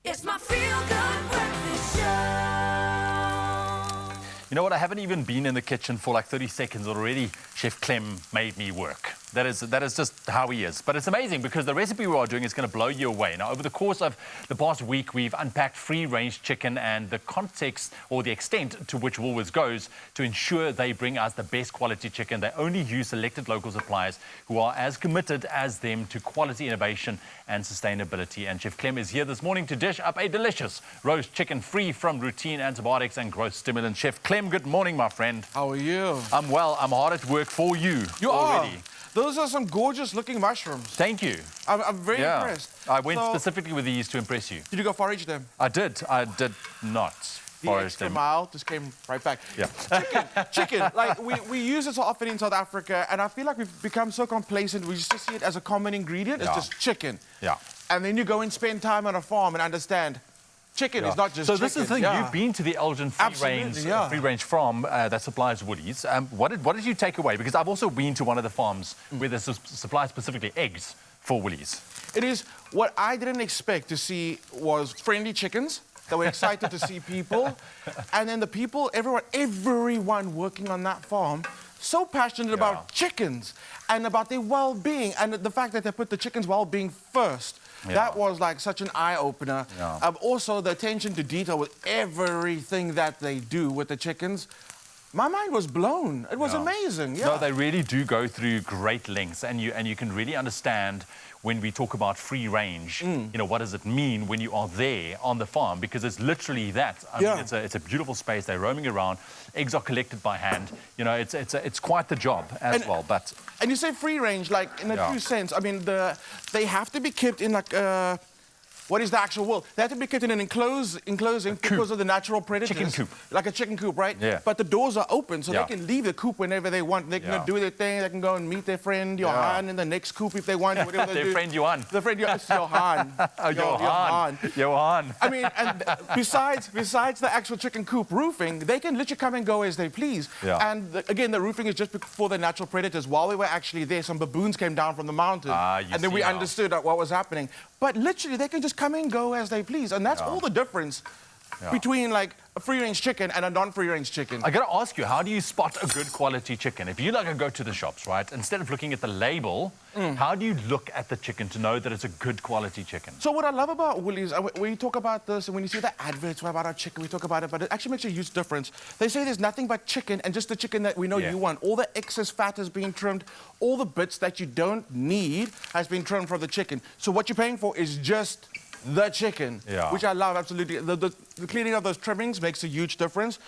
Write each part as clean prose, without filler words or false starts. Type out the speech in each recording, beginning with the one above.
It's my feel-good breakfast show. You know what? I haven't even been in the kitchen for like 30 seconds already. Chef Clem made me work. That is just how he is. But it's amazing because the recipe we are doing is going to blow you away. Now, over the course of the past week, we've unpacked free-range chicken and the context or the extent to which Woolworths goes to ensure they bring us the best quality chicken. They only use selected local suppliers who are as committed as them to quality, innovation and sustainability. And Chef Clem is here this morning to dish up a delicious roast chicken free from routine antibiotics and growth stimulants. Chef Clem, good morning, my friend. How are you? I'm well. I'm hard at work for you. You already. are. Those are some gorgeous-looking mushrooms. Thank you. I'm very impressed. I went specifically with these to impress you. Did you go forage them? I did not The forage extra them. mile just came right back. Yeah. Chicken. Like, we use it so often in South Africa, and I feel like we've become so complacent. We just see it as a common ingredient. It's just chicken. Yeah. And then you go and spend time on a farm and understand chicken is not just so chicken. this is the thing. You've been to the Elgin free-range farm that supplies Woolies. What did you take away? Because I've also been to one of the farms where they supply specifically eggs for Woolies. It is what I didn't expect to see was friendly chickens that were excited to see people, and then the people, everyone working on that farm, so passionate about chickens and about their well-being, and the fact that they put the chickens' well-being first. That was like such an eye-opener. Also, the attention to detail with everything that they do with the chickens. My mind was blown. It was amazing. No, they really do go through great lengths, and you can really understand when we talk about free range. You know, what does it mean when you are there on the farm? Because it's literally that. I mean, it's a beautiful space. They're roaming around. Eggs are collected by hand. You know, it's quite the job as well. And you say free range, like in a true sense. I mean, they have to be kept in like what is the actual word? They have to be kept in an enclosing because of the natural predators. Chicken coop. Like a chicken coop, right? Yeah. But the doors are open, so they can leave the coop whenever they want. They can go do their thing. They can go and meet their friend Johan in the next coop if they want. Whatever they their do. friend Johan. The friend Johan. Johan. I mean, and besides the actual chicken coop roofing, they can literally come and go as they please. And again, the roofing is just for the natural predators. While we were actually there, some baboons came down from the mountain, and then we understood what was happening. But literally, they can just come and go as they please, and that's all the difference between like a free-range chicken and a non-free-range chicken. I gotta ask you, how do you spot a good quality chicken? If you go to the shops, right, instead of looking at the label, how do you look at the chicken to know that it's a good quality chicken? So what I love about Woolies, when you talk about this, and when you see the adverts about our chicken, we talk about it, but it actually makes a huge difference. They say there's nothing but chicken, and just the chicken that we know you want. All the excess fat has been trimmed, all the bits that you don't need has been trimmed from the chicken. So what you're paying for is just the chicken, which I love, absolutely. The cleaning of those trimmings makes a huge difference.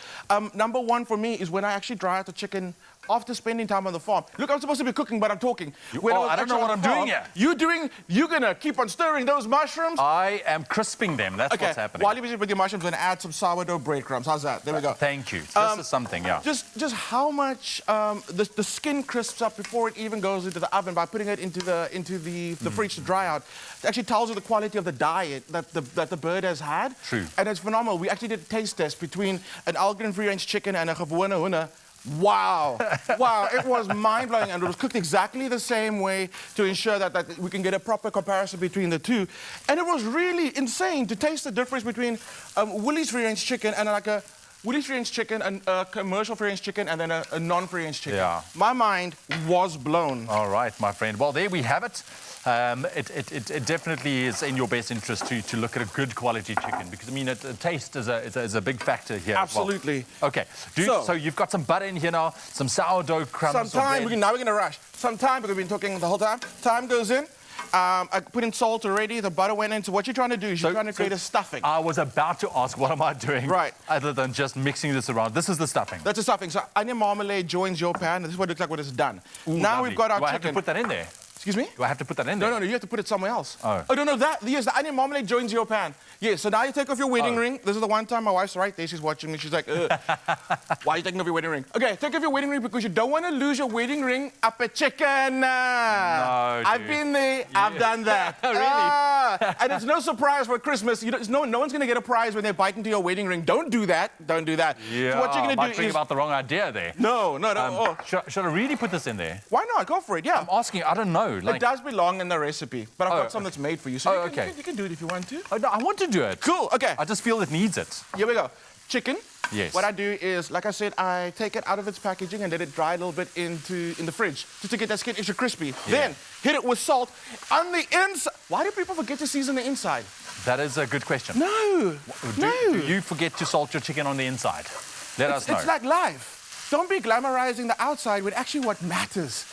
Number one for me is when I actually dry out the chicken after spending time on the farm. Look, I'm supposed to be cooking, but I'm talking. I don't know what I'm doing here. You're gonna keep on stirring those mushrooms? I am crisping them, that's what's happening. While you're busy with your mushrooms, I'm gonna add some sourdough breadcrumbs. How's that? There we go. Thank you. This is something, Just how much the skin crisps up before it even goes into the oven by putting it into the fridge to dry out. It actually tells you the quality of the diet that the bird has had. True. And it's phenomenal. We actually did a taste test between an Elgin free-range chicken and a gewone hoender. Wow. Wow, it was mind-blowing, and it was cooked exactly the same way to ensure that we can get a proper comparison between the two. And it was really insane to taste the difference between Woolies free-range chicken and like a Woolies free-range chicken, and a commercial free-range chicken, and then a non-free-range chicken. My mind was blown. All right, my friend. Well, there we have it. It definitely is in your best interest to look at a good quality chicken, because I mean, taste is a big factor here. Absolutely. Well. Okay, so you've got some butter in here now, some sourdough crumbs. Now we're gonna rush. Some time, because we've been talking the whole time. Time goes in. I put in salt already. The butter went in. So what you're trying to do is you're trying to create a stuffing. I was about to ask, what am I doing? Right. Other than just mixing this around. This is the stuffing. That's the stuffing. So onion marmalade joins your pan. This is what it looks like when it's done. Ooh, now lovely. we've got our chicken. I have to put that in there? Excuse me? Do I have to put that in there? No, you have to put it somewhere else. Oh, no, yes, the onion marmalade joins your pan. Yes, so now you take off your wedding ring. This is the one time my wife's right there. She's watching me. She's like, why are you taking off your wedding ring? Okay, take off your wedding ring because you don't want to lose your wedding ring up a chicken. No, I've been there. I've done that. Really? And it's no surprise for Christmas. No one's going to get a prize when they bite into your wedding ring. Don't do that. Don't do that. Yeah, so what you're going to do is... about the wrong idea there. No. Should I really put this in there? Why not? Go for it, yeah. I'm asking, I don't know. It does belong in the recipe, but I've got some that's made for you. So okay. you can do it if you want to. Oh, no, I want to to do it. Cool, okay. I just feel it needs it. Here we go. Chicken. Yes. What I do is, like I said, I take it out of its packaging and let it dry a little bit in the fridge just to get that skin extra crispy. Then hit it with salt on the inside. Why do people forget to season the inside? That is a good question. No. Do you forget to salt your chicken on the inside? Let us know. It's like life. Don't be glamorizing the outside when actually what matters.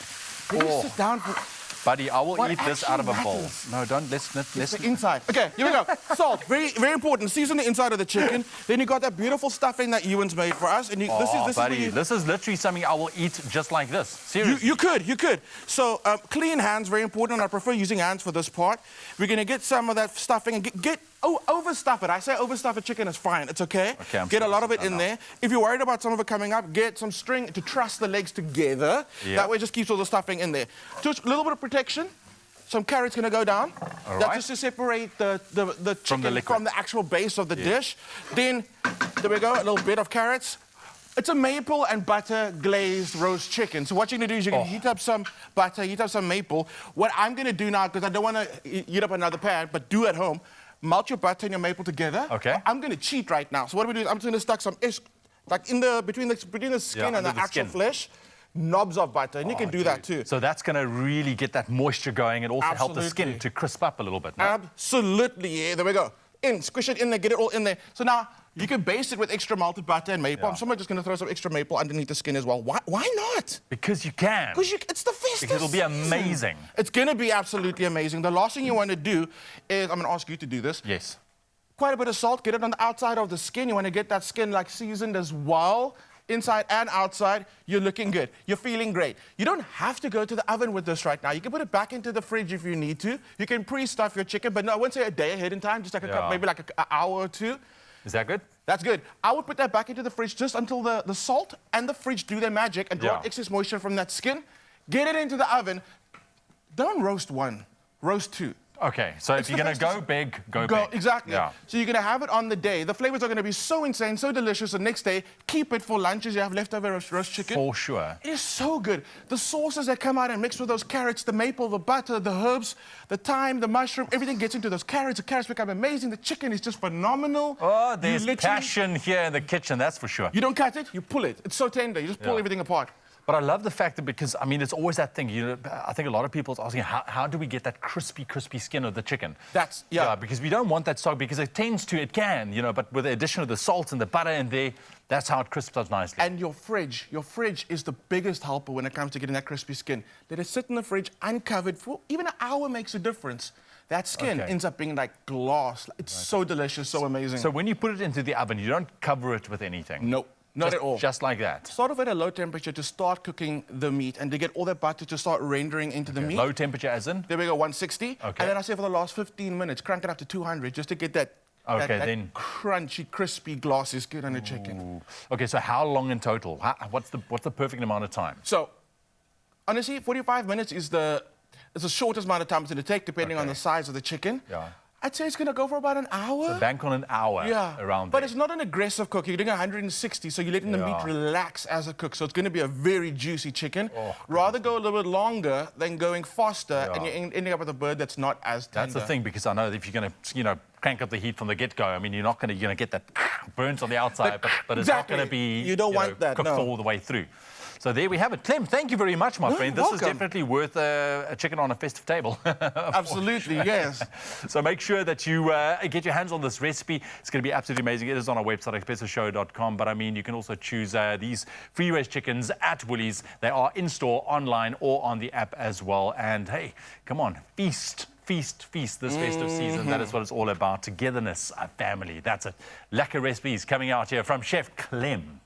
Then you sit down for Buddy, I will what eat this out of a bowl. matters. No, don't. Let's the inside. Okay, here we go. Salt, very, very important. Season the inside of the chicken. Then you got that beautiful stuffing that Ewan's made for us. And you, this is literally something I will eat just like this. Seriously. You could. So clean hands, very important. I prefer using hands for this part. We're gonna get some of that stuffing and overstuff it. I say overstuff a chicken is fine. It's okay. Get a lot of it in there. If you're worried about some of it coming up, get some string to truss the legs together. That way it just keeps all the stuffing in there. Just a little bit of protection. Some carrots gonna go down. That's just to separate the chicken from the actual base of the dish. Then, there we go, a little bit of carrots. It's a maple and butter glazed roast chicken. So what you're gonna do is you're gonna heat up some butter, heat up some maple. What I'm gonna do now, because I don't wanna heat up another pan, but do at home, melt your butter and your maple together. Okay. I'm gonna cheat right now. So what we do is I'm just gonna stuck some like between the skin and the actual flesh, knobs of butter, and you can do that too. So that's going to really get that moisture going and also help the skin to crisp up a little bit. No? Absolutely, yeah, there we go. Squish it in there, get it all in there. So now you can baste it with extra melted butter and maple. I'm somewhere just going to throw some extra maple underneath the skin as well. Why not? Because you can. Because it's the festive Because it'll be amazing. It's going to be absolutely amazing. The last thing you want to do is, I'm going to ask you to do this. Yes. Quite a bit of salt, get it on the outside of the skin. You want to get that skin like seasoned as well. Inside and outside, you're looking good. You're feeling great. You don't have to go to the oven with this right now. You can put it back into the fridge if you need to. You can pre-stuff your chicken, but no, I wouldn't say a day ahead in time, just like maybe like an hour or two. Is that good? That's good. I would put that back into the fridge just until the salt and the fridge do their magic and draw excess moisture from that skin. Get it into the oven. Don't roast one, roast two. Okay, so if you're going to go big, go big. Exactly. Yeah. So you're going to have it on the day. The flavors are going to be so insane, so delicious. The next day, keep it for lunches. You have leftover roast chicken. For sure. It is so good. The sauces that come out and mix with those carrots, the maple, the butter, the herbs, the thyme, the mushroom, everything gets into those carrots. The carrots become amazing. The chicken is just phenomenal. Oh, there's passion here in the kitchen, that's for sure. You don't cut it, you pull it. It's so tender. You just pull everything apart. But I love the fact that because, I mean, it's always that thing. You know, I think a lot of people are asking, how do we get that crispy skin of the chicken? That's, because we don't want that soggy, because it can, you know, but with the addition of the salt and the butter in there, that's how it crisps up nicely. And your fridge is the biggest helper when it comes to getting that crispy skin. Let it sit in the fridge uncovered for even an hour makes a difference. That skin ends up being like glass. It's so delicious, so amazing. So when you put it into the oven, you don't cover it with anything? Nope. Not at all. Just like that. Sort of at a low temperature to start cooking the meat and to get all that butter to start rendering into the meat. Low temperature as in? There we go, 160. Okay. And then I say for the last 15 minutes, crank it up to 200 just to get that, that crunchy, crispy, glassy skin on the chicken. Okay, so how long in total? What's the perfect amount of time? So, honestly, 45 minutes is the shortest amount of time it's going to take, depending on the size of the chicken. Yeah. I'd say it's going to go for about an hour. So bank on an hour around there. But it's not an aggressive cook. You're doing 160, so you're letting the meat relax as it cooks. So it's going to be a very juicy chicken. Rather go a little bit longer than going faster, and you're ending up with a bird that's not as tender. That's the thing, because I know that if you're going to, you know, crank up the heat from the get-go, I mean, you're not going to get that burnt on the outside, but it's not going to be cooked all the way through. So there we have it. Clem, thank you very much, my friend. This is definitely worth a chicken on a festive table. Absolutely, yes. So make sure that you get your hands on this recipe. It's going to be absolutely amazing. It is on our website, expressoshow.com. But, I mean, you can also choose these free-range chickens at Woolies. They are in-store, online, or on the app as well. And, hey, come on, feast. Feast this festive season. That is what it's all about. Togetherness, a family. That's it. Lekker recipes coming out here from Chef Clem.